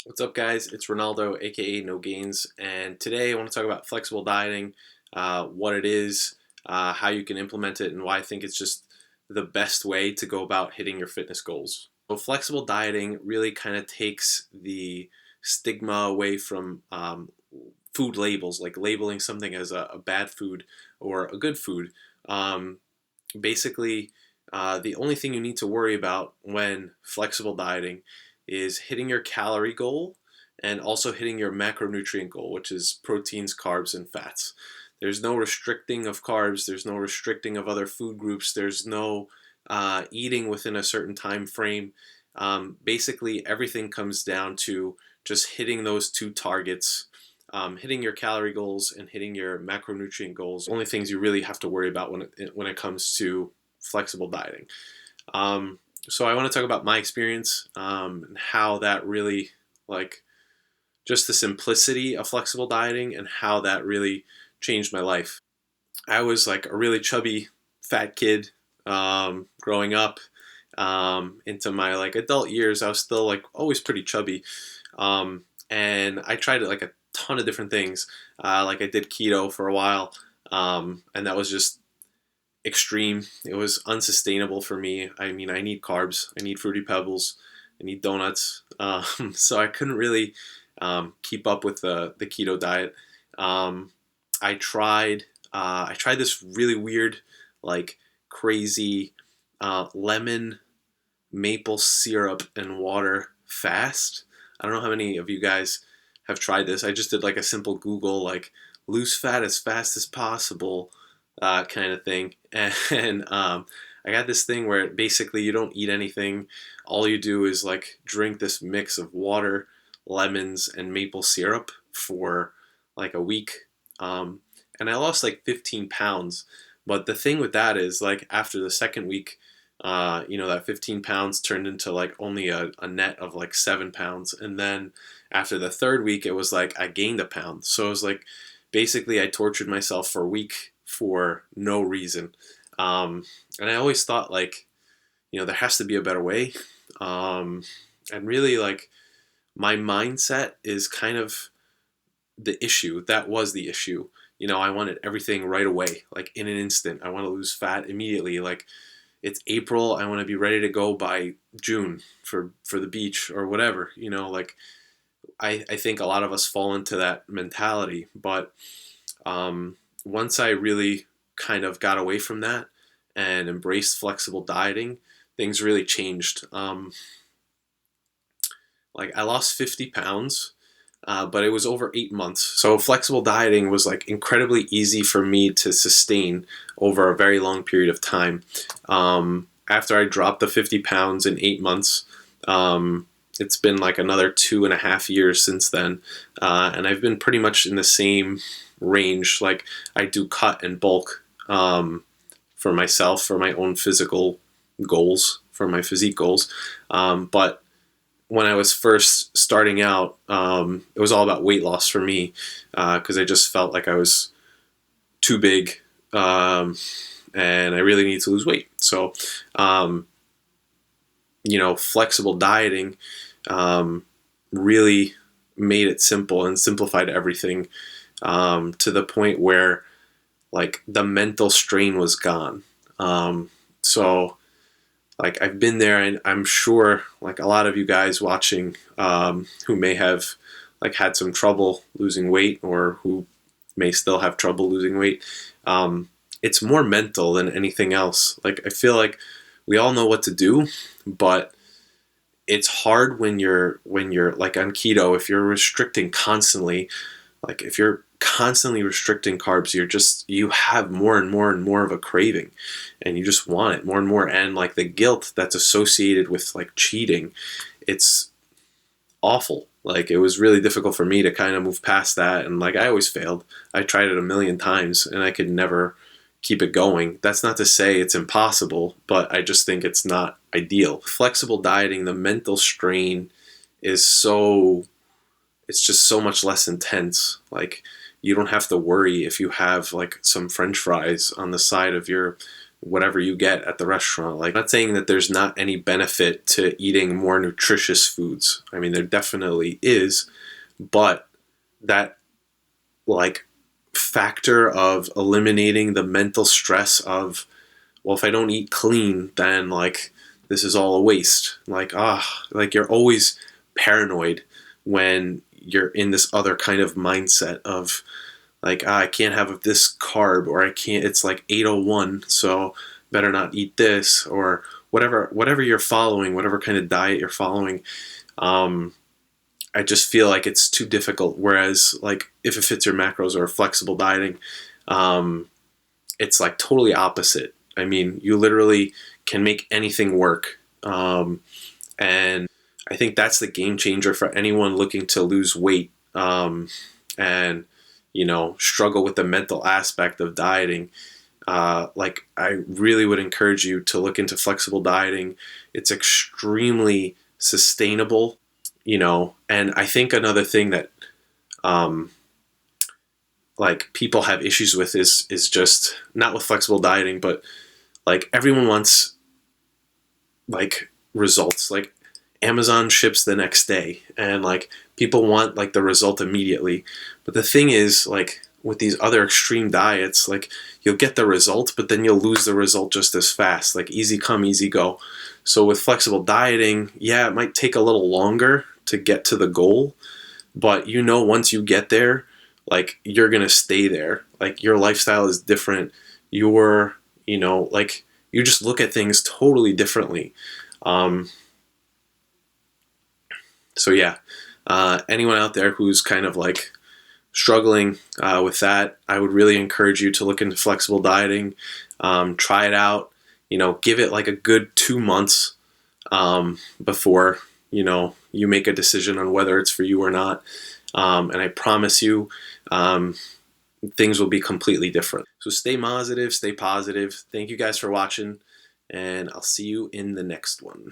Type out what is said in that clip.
What's up, guys? It's Ronaldo, aka No Gains, and today I want to talk about flexible dieting, what it is, how you can implement it, and why I think it's just the best way to go about hitting your fitness goals. So, flexible dieting really kind of takes the stigma away from food labels, like labeling something as a bad food or a good food. Um, Basically, the only thing you need to worry about when flexible dieting is hitting your calorie goal and also hitting your macronutrient goal, which is proteins, carbs, and fats. There's no restricting of carbs, there's no restricting of other food groups, there's no eating within a certain time frame. Basically, everything comes down to just hitting those two targets, hitting your calorie goals and hitting your macronutrient goals. Only things you really have to worry about when it comes to flexible dieting. So I want to talk about my experience and how that really, like, just the simplicity of flexible dieting and how that really changed my life. I was like a really chubby fat kid growing up into my like adult years. I was still like always pretty chubby, and I tried like a ton of different things. Like I did keto for a while, and that was just extreme. It was unsustainable for me. I mean, I need carbs, I need fruity pebbles, I need donuts. So I couldn't really keep up with the keto diet. Um, I tried this really weird, like crazy lemon maple syrup and water fast. I don't know how many of you guys have tried this. I just did like a simple Google, like lose fat as fast as possible, kind of thing. And I got this thing where basically you don't eat anything. All you do is like drink this mix of water, lemons, and maple syrup for like a week. And I lost like 15 pounds. But the thing with that is, like, after the second week, that 15 pounds turned into like only a net of like 7 pounds. And then after the third week, it was like I gained a pound. So it was like basically I tortured myself for a week for no reason. And I always thought, like, there has to be a better way. Um, and really, like, my mindset is kind of the issue. That was the issue. I wanted everything right away, like in an instant. I want to lose fat immediately. Like, it's April. I want to be ready to go by June for the beach or whatever. Like, I think a lot of us fall into that mentality. But once I really kind of got away from that and embraced flexible dieting, things really changed. Like, I lost 50 pounds, but it was over 8 months. So flexible dieting was like incredibly easy for me to sustain over a very long period of time. After I dropped the 50 pounds in 8 months, it's been like another 2.5 years since then, and I've been pretty much in the same range. Like, I do cut and bulk for myself, for my own physical goals, for my physique goals, but when I was first starting out, it was all about weight loss for me because I just felt like I was too big, and I really needed to lose weight. So, flexible dieting really made it simple and simplified everything to the point where, like, the mental strain was gone. So, like, I've been there, and I'm sure like a lot of you guys watching who may have like had some trouble losing weight or who may still have trouble losing weight, it's more mental than anything else. Like, I feel like we all know what to do, but it's hard when you're like on keto. If you're restricting constantly, like if you're constantly restricting carbs, you have more and more and more of a craving, and you just want it more and more. And like the guilt that's associated with like cheating, it's awful. Like, it was really difficult for me to kind of move past that, and like I always failed. I tried it a million times and I could never keep it going. That's not to say it's impossible, but I just think it's not ideal. Flexible dieting, the mental strain is so it's just so much less intense. Like, you don't have to worry if you have like some french fries on the side of your whatever you get at the restaurant. Like, I'm not saying that there's not any benefit to eating more nutritious foods. I mean, there definitely is, but that like factor of eliminating the mental stress of, well, if I don't eat clean, then like this is all a waste. Like, like you're always paranoid when you're in this other kind of mindset of like, I can't have this carb, or I can't, it's like 8:01, so better not eat this, or whatever you're following, whatever kind of diet you're following. I just feel like it's too difficult. Whereas like if it fits your macros or flexible dieting, it's like totally opposite. I mean, you literally can make anything work. And I think that's the game changer for anyone looking to lose weight, and, you know, struggle with the mental aspect of dieting. Like, I really would encourage you to look into flexible dieting. It's extremely sustainable, you know, and I think another thing that, like people have issues with is just not with flexible dieting, but like everyone wants like results. Like Amazon ships the next day, and like people want like the result immediately. But the thing is, like with these other extreme diets, like you'll get the result, but then you'll lose the result just as fast. Like easy come, easy go. So with flexible dieting, yeah, it might take a little longer to get to the goal, but you know, once you get there, like you're gonna stay there. Like your lifestyle is different. You're, you know, like you just look at things totally differently. So yeah, anyone out there who's kind of like struggling with that, I would really encourage you to look into flexible dieting. Try it out. You know, give it like a good 2 months before, you know, you make a decision on whether it's for you or not. And I promise you, things will be completely different. So stay positive, stay positive. Thank you guys for watching, and I'll see you in the next one.